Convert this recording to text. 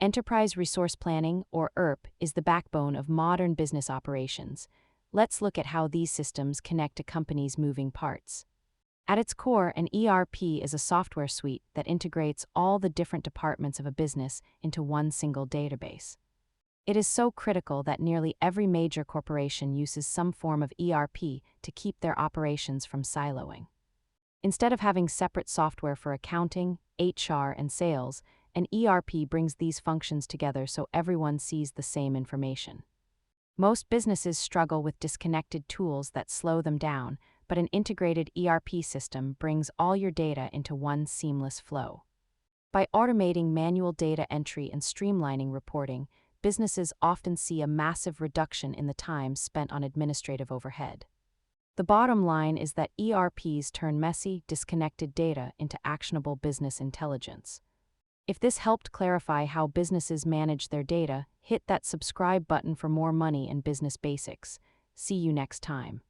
Enterprise Resource Planning, or ERP, is the backbone of modern business operations. Let's look at how these systems connect a company's moving parts. At its core, an ERP is a software suite that integrates all the different departments of a business into one single database. It is so critical that nearly every major corporation uses some form of ERP to keep their operations from siloing. Instead of having separate software for accounting, HR, and sales, an ERP brings these functions together so everyone sees the same information. Most businesses struggle with disconnected tools that slow them down, but an integrated ERP system brings all your data into one seamless flow. By automating manual data entry and streamlining reporting, businesses often see a massive reduction in the time spent on administrative overhead. The bottom line is that ERPs turn messy, disconnected data into actionable business intelligence. If this helped clarify how businesses manage their data, hit that subscribe button for more money and business basics. See you next time.